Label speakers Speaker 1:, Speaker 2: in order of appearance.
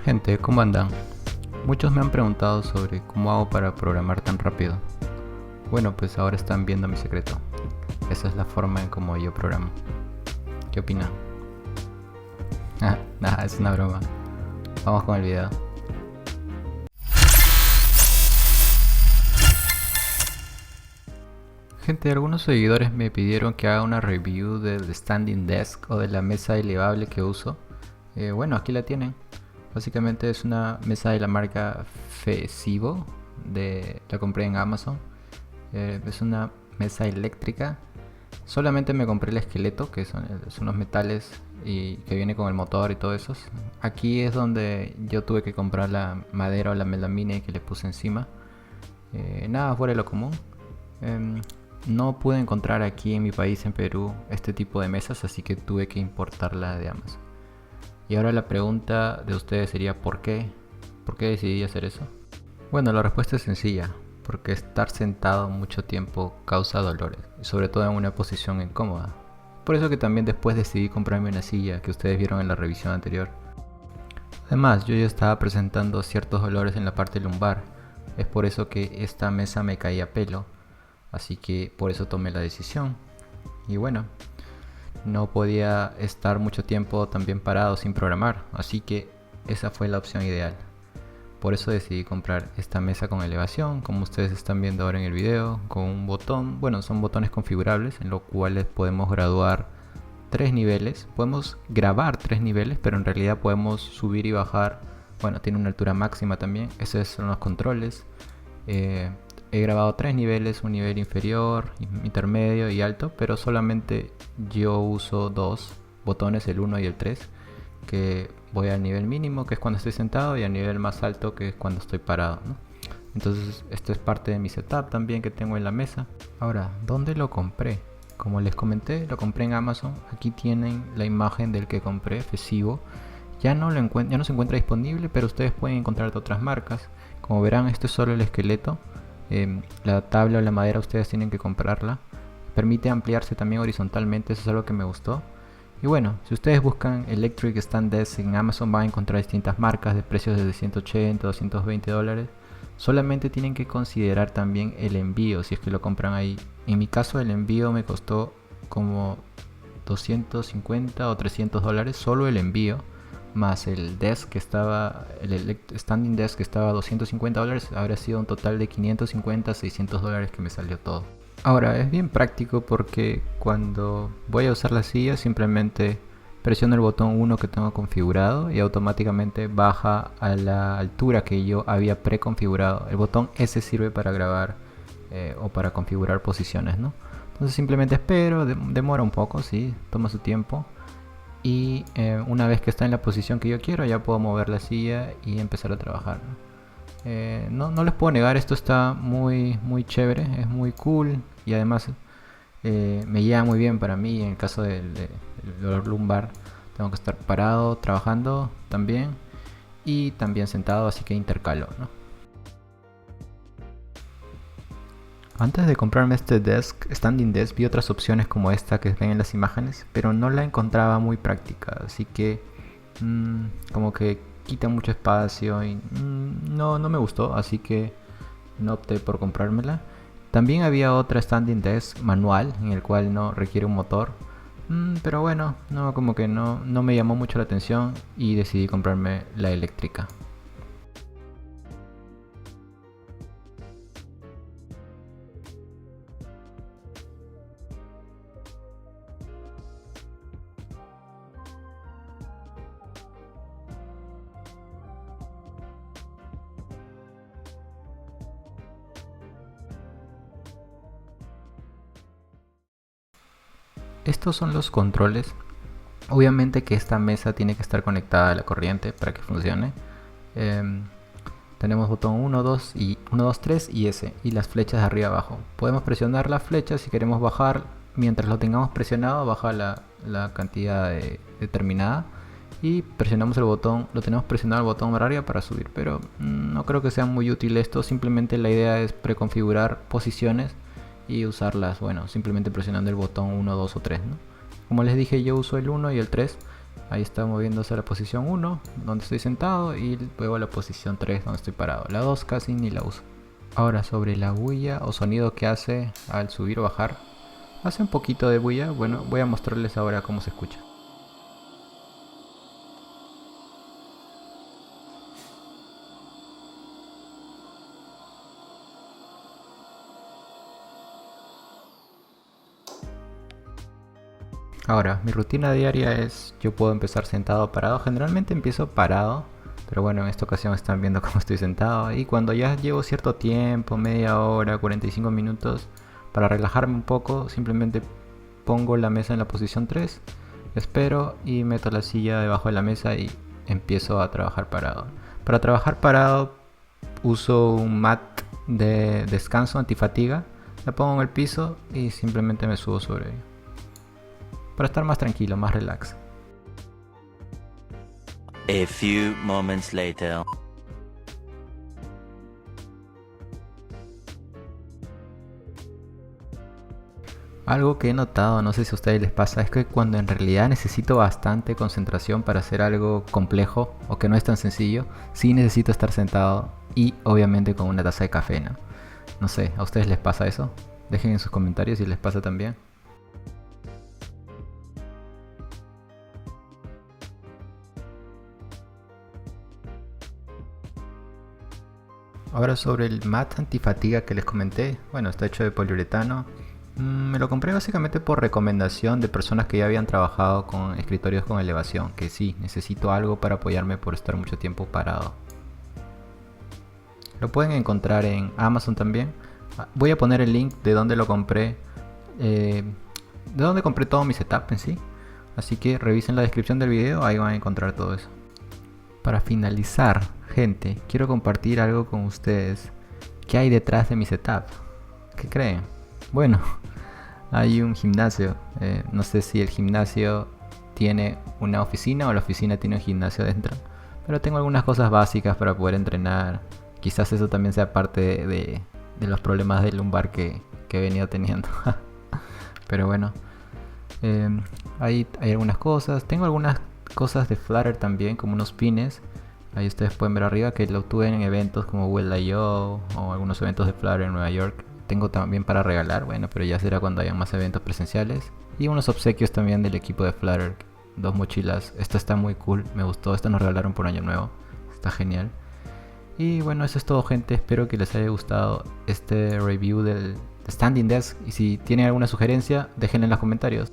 Speaker 1: Gente, ¿cómo andan? Muchos me han preguntado sobre cómo hago para programar tan rápido. Bueno, pues ahora están viendo mi secreto. Esa es la forma en cómo yo programo. ¿Qué opinan? Nada, es una broma. Vamos con el video. Gente, algunos seguidores me pidieron que haga una review del standing desk o de la mesa elevable que uso. Bueno, aquí la tienen. Básicamente es una mesa de la marca Fesivo, la compré en Amazon. Es una mesa eléctrica. Solamente me compré el esqueleto, que son los metales y que viene con el motor y todo eso. Aquí es donde yo tuve que comprar la madera o la melamina que le puse encima. Nada fuera de lo común. No pude encontrar aquí en mi país, en Perú, este tipo de mesas, así que tuve que importarla de Amazon. Y ahora la pregunta de ustedes sería ¿por qué? ¿Por qué decidí hacer eso? Bueno, la respuesta es sencilla, porque estar sentado mucho tiempo causa dolores, y sobre todo en una posición incómoda. Por eso que también después decidí comprarme una silla que ustedes vieron en la revisión anterior. Además, yo ya estaba presentando ciertos dolores en la parte lumbar, es por eso que esta mesa me caía a pelo, así que por eso tomé la decisión. Y bueno, no podía estar mucho tiempo también parado sin programar, así que esa fue la opción ideal. Por eso decidí comprar esta mesa con elevación, como ustedes están viendo ahora en el video, con un botón. Bueno, son botones configurables en los cuales podemos graduar 3 niveles. Podemos grabar 3 niveles, pero en realidad podemos subir y bajar. Bueno, tiene una altura máxima también. Esos son los controles. He grabado 3 niveles, un nivel inferior, intermedio y alto, pero solamente yo uso 2 botones, el 1 y el 3, que voy al nivel mínimo, que es cuando estoy sentado, y al nivel más alto, que es cuando estoy parado, ¿no? Entonces esto es parte de mi setup también que tengo en la mesa. Ahora, ¿dónde lo compré? Como les comenté, lo compré en Amazon. Aquí tienen la imagen del que compré, Fesivo. Ya no se encuentra disponible, pero ustedes pueden encontrar de otras marcas. Como verán, esto es solo el esqueleto. La tabla o la madera ustedes tienen que comprarla. Permite ampliarse también horizontalmente, eso es algo que me gustó. Y bueno, si ustedes buscan Electric Stand Desk en Amazon van a encontrar distintas marcas de precios desde 180 a 220 dólares. Solamente tienen que considerar también el envío si es que lo compran ahí. En mi caso el envío me costó como 250 o 300 dólares, solo el envío. Más el desk que estaba, el standing desk que estaba a 250 dólares, habrá sido un total de 550 a 600 dólares que me salió todo. Ahora es bien práctico porque cuando voy a usar la silla simplemente presiono el botón 1 que tengo configurado y automáticamente baja a la altura que yo había preconfigurado. El botón S sirve para grabar o para configurar posiciones, ¿no? Entonces simplemente espero, demora un poco, sí, toma su tiempo. Y una vez que está en la posición que yo quiero ya puedo mover la silla y empezar a trabajar, ¿no? No les puedo negar, esto está muy chévere, es muy cool y además me lleva muy bien para mí. En el caso del dolor lumbar tengo que estar parado trabajando también y también sentado, así que intercalo, ¿no? Antes de comprarme este standing desk, vi otras opciones como esta que ven en las imágenes, pero no la encontraba muy práctica, así que como que quita mucho espacio y no me gustó, así que no opté por comprármela. También había otra standing desk manual en el cual no requiere un motor, pero bueno, como que no me llamó mucho la atención y decidí comprarme la eléctrica. Estos son los controles. Obviamente que esta mesa tiene que estar conectada a la corriente para que funcione. Tenemos botón 1, 2 y 1, 2, 3 y S y las flechas de arriba abajo. Podemos presionar la flecha si queremos bajar. Mientras lo tengamos presionado baja la cantidad determinada y presionamos el botón, lo tenemos presionado el botón para arriba para subir, pero no creo que sea muy útil esto. Simplemente la idea es preconfigurar posiciones y usarlas, bueno, simplemente presionando el botón 1, 2 o 3, ¿no? Como les dije, yo uso el 1 y el 3 Ahí está moviéndose a la posición 1, donde estoy sentado, y luego a la posición 3, donde estoy parado. La 2 casi ni la uso. Ahora, sobre la bulla o sonido que hace al subir o bajar. Hace un poquito de bulla. Bueno, voy a mostrarles ahora cómo se escucha. Ahora, mi rutina diaria es, yo puedo empezar sentado o parado. Generalmente empiezo parado, pero bueno, en esta ocasión están viendo cómo estoy sentado. Y cuando ya llevo cierto tiempo, media hora, 45 minutos, para relajarme un poco, simplemente pongo la mesa en la posición 3, espero y meto la silla debajo de la mesa y empiezo a trabajar parado. Para trabajar parado uso un mat de descanso antifatiga, la pongo en el piso y simplemente me subo sobre ello para estar más tranquilo, más relax.
Speaker 2: A few moments later.
Speaker 1: Algo que he notado, no sé si a ustedes les pasa, es que cuando en realidad necesito bastante concentración para hacer algo complejo o que no es tan sencillo, sí necesito estar sentado y obviamente con una taza de café, ¿no? No sé, ¿a ustedes les pasa eso? Dejen en sus comentarios si les pasa también. Ahora sobre el mat antifatiga que les comenté, bueno, está hecho de poliuretano. Me lo compré básicamente por recomendación de personas que ya habían trabajado con escritorios con elevación, que sí, necesito algo para apoyarme por estar mucho tiempo parado. Lo pueden encontrar en Amazon también. Voy a poner el link de donde lo compré, de donde compré todo mi setup en sí. Así que revisen la descripción del video, ahí van a encontrar todo eso. Para finalizar, gente, quiero compartir algo con ustedes. ¿Qué hay detrás de mi setup? ¿Qué creen? Bueno, hay un gimnasio. No sé si el gimnasio tiene una oficina o la oficina tiene un gimnasio dentro. Pero tengo algunas cosas básicas para poder entrenar. Quizás eso también sea parte de los problemas de lumbar que he venido teniendo. Pero bueno, hay algunas cosas. Tengo algunas cosas de Flutter también, como unos pines. Ahí ustedes pueden ver arriba que lo obtuve en eventos como Will.io o algunos eventos de Flutter en Nueva York. Tengo también para regalar, bueno, pero ya será cuando hayan más eventos presenciales. Y unos obsequios también del equipo de Flutter. 2 mochilas. Esta está muy cool, me gustó. Esta nos regalaron por año nuevo. Está genial. Y bueno, eso es todo, gente. Espero que les haya gustado este review del Standing Desk. Y si tienen alguna sugerencia, déjenla en los comentarios.